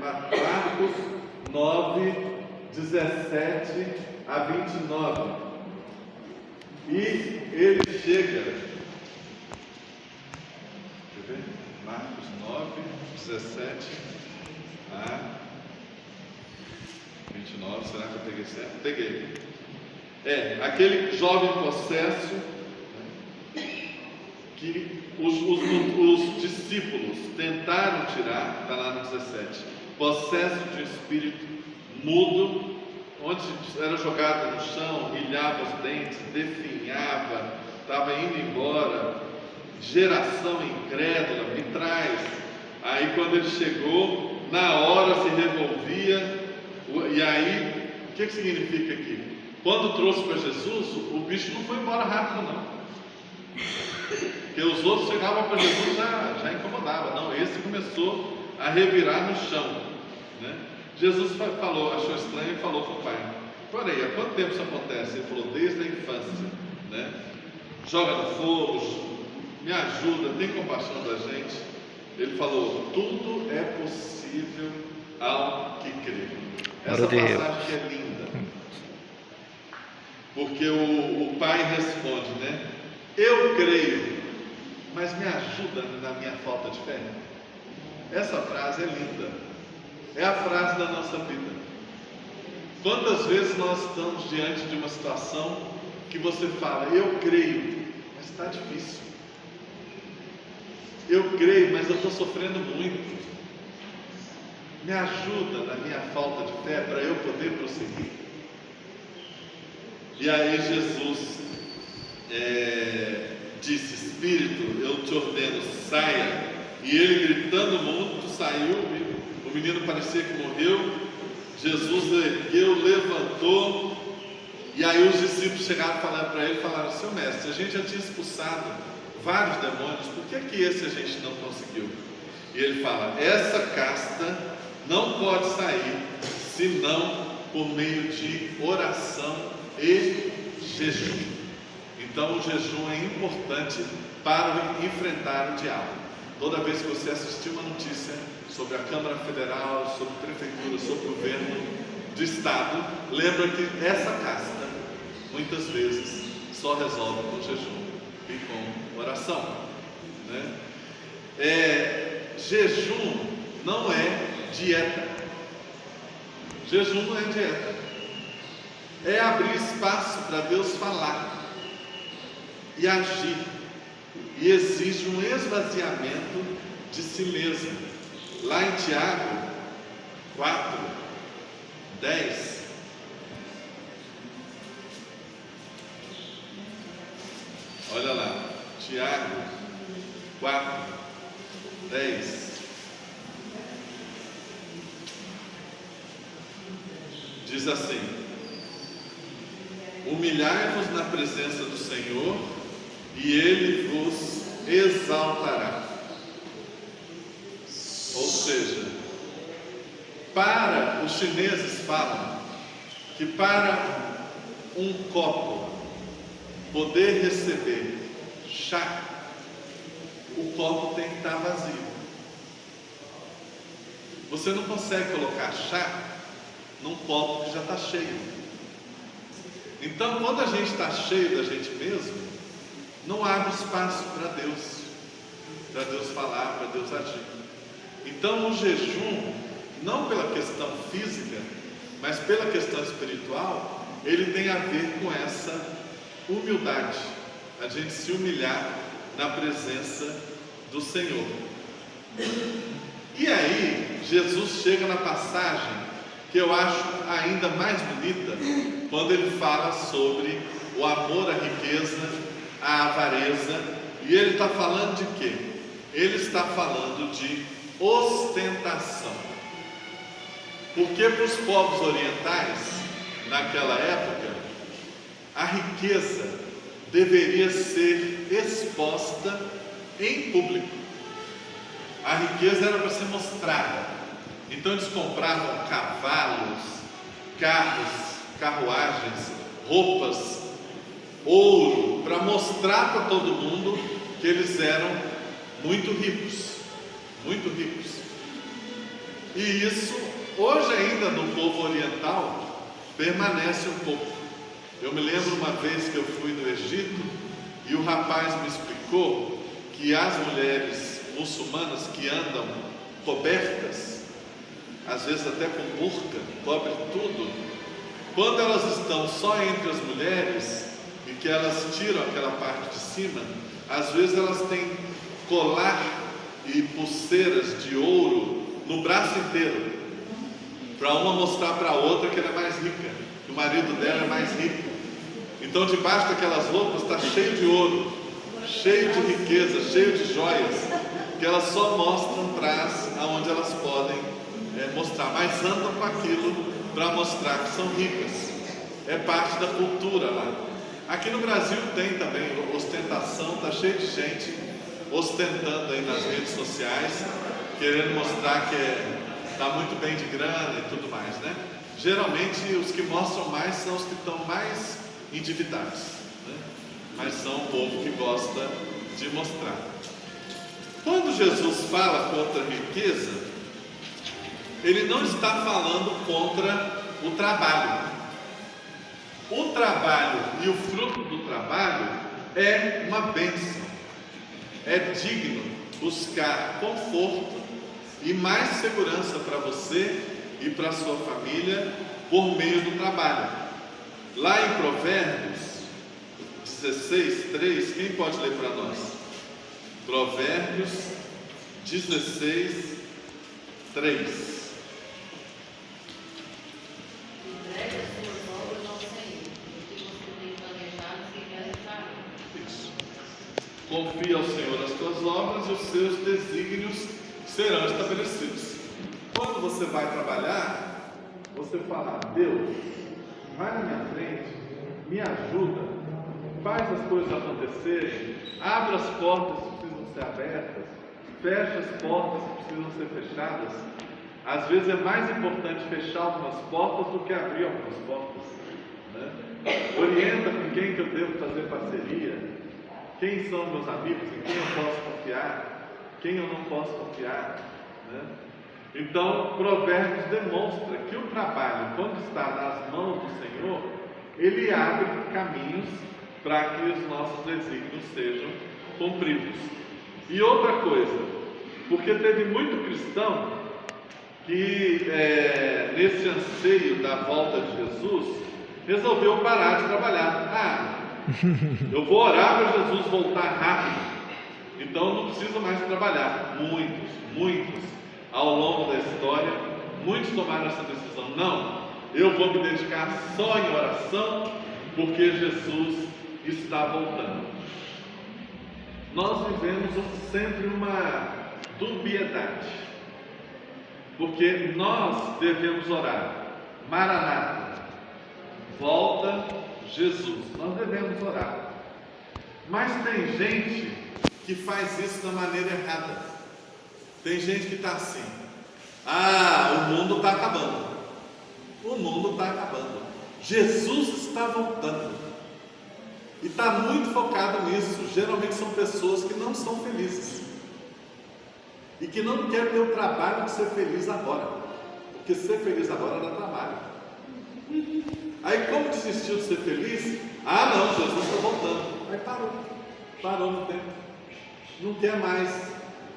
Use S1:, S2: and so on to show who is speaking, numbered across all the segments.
S1: Marcos 9, 17 a 29. E ele chega. Quer ver? Marcos 9, 17 a 29. Será que eu peguei certo? Peguei. Aquele jovem possesso que os discípulos tentaram tirar, está lá no 17, possesso de um espírito mudo, onde era jogado no chão, rilhava os dentes, definhava, estava indo embora, geração incrédula, me traz. Aí quando ele chegou, na hora se revolvia, e aí, o que significa aqui? Quando trouxe para Jesus, o bicho não foi embora rápido não. Porque os outros chegavam para Jesus já incomodava. Não, esse começou a revirar no chão, né? Jesus falou, achou estranho e falou com o pai: "Porém, há quanto tempo isso acontece?" Ele falou: "Desde a infância, né? Joga no fogo, me ajuda, tem compaixão da gente." Ele falou: "Tudo é possível ao que crê." Essa passagem que é linda, porque o pai responde, né? "Eu creio, mas me ajuda na minha falta de fé." Essa frase é linda, é a frase da nossa vida. Quantas vezes nós estamos diante de uma situação que você fala: "Eu creio, mas está difícil. Eu creio, mas eu estou sofrendo muito. Me ajuda na minha falta de fé para eu poder prosseguir." E aí Jesus disse: "Espírito, eu te ordeno, saia." E ele, gritando muito, saiu. O menino parecia que morreu. Jesus ergueu, levantou. E aí os discípulos chegaram falando para ele, falaram: "Seu mestre, a gente já tinha expulsado vários demônios, por que esse a gente não conseguiu?" E ele fala: "Essa casta não pode sair senão por meio de oração e jejum." Então o jejum é importante para enfrentar o diabo. Toda vez que você assistir uma notícia sobre a Câmara Federal, sobre a Prefeitura, sobre o governo do Estado, lembra que essa casta, muitas vezes, só resolve com jejum e com oração, né? Jejum não é dieta. Jejum não é dieta. É abrir espaço para Deus falar e agir, e exige um esvaziamento de si mesmo. Lá em Tiago 4, 10, olha lá, Tiago 4, 10, diz assim: "Humilhai-vos na presença do Senhor, e Ele vos exaltará." Ou seja, os chineses falam que para um copo poder receber chá, o copo tem que estar vazio. Você não consegue colocar chá num copo que já está cheio. Então, quando a gente está cheio da gente mesmo, não abre espaço para Deus falar, para Deus agir. Então o jejum, não pela questão física, mas pela questão espiritual, ele tem a ver com essa humildade, a gente se humilhar na presença do Senhor. E aí Jesus chega na passagem que eu acho ainda mais bonita, quando ele fala sobre o amor à riqueza, à avareza. E ele está falando de quê? Ele está falando de ostentação. Porque para os povos orientais, naquela época, a riqueza deveria ser exposta em público. A riqueza era para ser mostrada. Então eles compravam cavalos, carros, carruagens, roupas, ouro, para mostrar para todo mundo que eles eram muito ricos, muito ricos. E isso, hoje ainda no povo oriental, permanece um pouco. Eu me lembro uma vez que eu fui no Egito e o rapaz me explicou que as mulheres muçulmanas que andam cobertas, às vezes até com burca, cobre tudo, quando elas estão só entre as mulheres e que elas tiram aquela parte de cima, às vezes elas têm colar e pulseiras de ouro no braço inteiro, para uma mostrar para a outra que ela é mais rica, que o marido dela é mais rico. Então debaixo daquelas roupas está cheio de ouro, cheio de riqueza, cheio de joias, que elas só mostram trás aonde elas podem mostrar, mas andam com aquilo para mostrar que são ricas. É parte da cultura lá. Aqui no Brasil tem também ostentação, está cheio de gente ostentando aí nas redes sociais, querendo mostrar que está muito bem de grana e tudo mais, né? Geralmente os que mostram mais são os que estão mais endividados, né? Mas são um povo que gosta de mostrar. Quando Jesus fala contra a riqueza, ele não está falando contra o trabalho. O trabalho e o fruto do trabalho é uma bênção. É digno buscar conforto e mais segurança para você e para a sua família por meio do trabalho. Lá em Provérbios 16:3, quem pode ler para nós? Provérbios 16:3. Confia ao Senhor as tuas obras e os seus desígnios serão estabelecidos. Quando você vai trabalhar, você fala: Deus, vai na minha frente, me ajuda, faz as coisas acontecerem, abre as portas que precisam ser abertas, fecha as portas que precisam ser fechadas. Às vezes é mais importante fechar algumas portas do que abrir algumas portas, né? Orienta com quem que eu devo fazer parceria, quem são meus amigos, em quem eu posso confiar, quem eu não posso confiar, né? Então, Provérbios demonstra que o trabalho, quando está nas mãos do Senhor, ele abre caminhos para que os nossos desígnios sejam cumpridos. E outra coisa, porque teve muito cristão que, nesse anseio da volta de Jesus, resolveu parar de trabalhar. Eu vou orar para Jesus voltar rápido, então não preciso mais trabalhar. Muitos, ao longo da história, muitos tomaram essa decisão. Não, eu vou me dedicar só em oração, porque Jesus está voltando. Nós vivemos sempre uma dubiedade, porque nós devemos orar: Maranata, volta Jesus. Nós devemos orar. Mas tem gente que faz isso da maneira errada. Tem gente que está assim: o mundo está acabando. O mundo está acabando. Jesus está voltando. E está muito focado nisso. Geralmente são pessoas que não são felizes e que não querem ter o trabalho de ser feliz agora, porque ser feliz agora dá trabalho. Aí, como desistiu de ser feliz? Não, Jesus está voltando. Aí parou no tempo. Não quer mais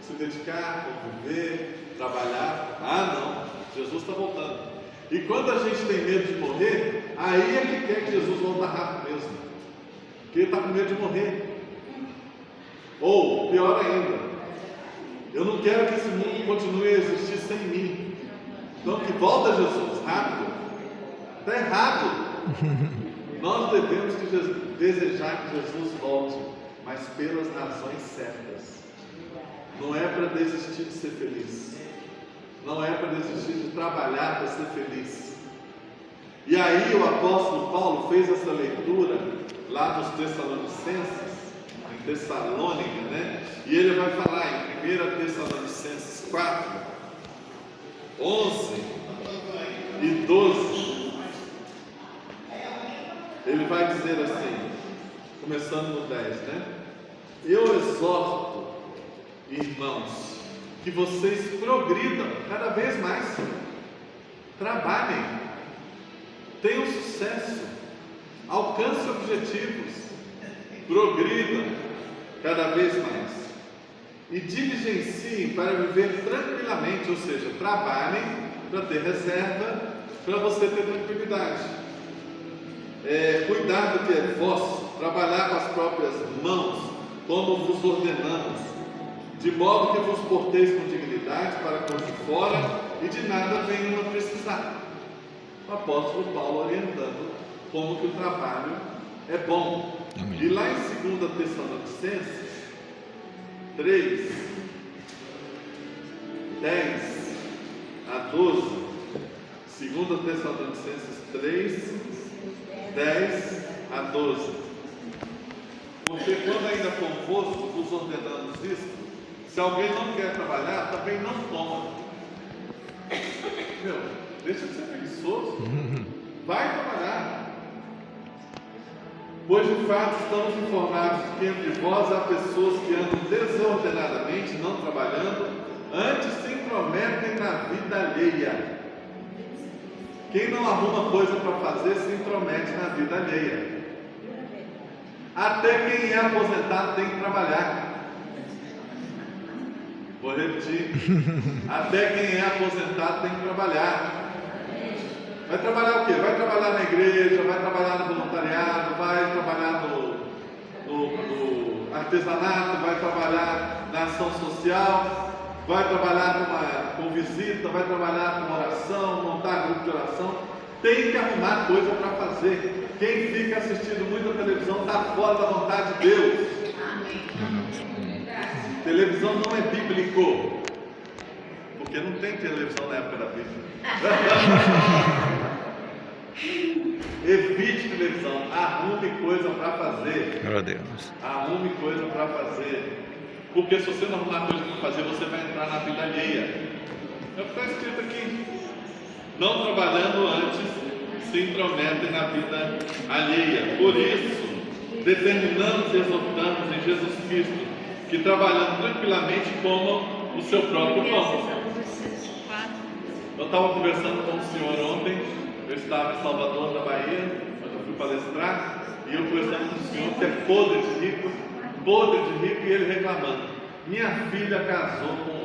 S1: se dedicar, conviver, trabalhar. Não, Jesus está voltando. E quando a gente tem medo de morrer, aí é que quer que Jesus volte rápido mesmo, porque ele está com medo de morrer. Ou, pior ainda, eu não quero que esse mundo continue a existir sem mim. Então que volta Jesus, rápido. Está errado. Nós devemos desejar que Jesus volte, mas pelas razões certas. Não é para desistir de ser feliz. Não é para desistir de trabalhar para ser feliz. E aí o apóstolo Paulo fez essa leitura lá nos Tessalonicenses, em Tessalônica, né? E ele vai falar em 1 Tessalonicenses 4, 11 e 12. Ele vai dizer assim, começando no 10, né? Eu exorto, irmãos, que vocês progridam cada vez mais. Trabalhem, tenham sucesso, alcancem objetivos, progridam cada vez mais e diligenciem para viver tranquilamente, ou seja, trabalhem para ter reserva, para você ter tranquilidade. Cuidar do que é vosso, trabalhar com as próprias mãos, como vos ordenamos, de modo que vos porteis com dignidade para com os de fora e de nada venham a precisar. O apóstolo Paulo orientando como que o trabalho é bom. Amém. E lá em 2 Tessalonicenses 3, 10 a 12, 2 Tessalonicenses 3, 10 a 12. Porque quando ainda convosco vos ordenamos isto, se alguém não quer trabalhar, também não toma. Meu, deixa de ser preguiçoso. Vai trabalhar. Pois de fato estamos informados de que entre vós há pessoas que andam desordenadamente, não trabalhando, antes se intrometem na vida alheia. Quem não arruma coisa para fazer se intromete na vida alheia. Até quem é aposentado tem que trabalhar. Vou repetir. Até quem é aposentado tem que trabalhar. Vai trabalhar o quê? Vai trabalhar na igreja, vai trabalhar no voluntariado, vai trabalhar no artesanato, vai trabalhar na ação social, vai trabalhar com visita, vai trabalhar com oração, montar grupo de oração. Tem que arrumar coisa para fazer. Quem fica assistindo muito a televisão está fora da vontade de Deus. Televisão não é bíblico, porque não tem televisão na época da Bíblia. Evite televisão, arrume coisa para fazer.
S2: Glória a Deus.
S1: Arrume coisa para fazer, porque se você não arrumar coisa para fazer, você vai entrar na vida alheia. É o que está escrito aqui. Não trabalhando antes, se intrometem na vida alheia. Por isso, determinamos e exortamos em Jesus Cristo que trabalhando tranquilamente comam o seu próprio pão. Eu estava conversando com um senhor ontem, eu estava em Salvador, da Bahia, quando eu fui palestrar, e eu conversando com um senhor que é podre de rico, e ele reclamando: minha filha casou com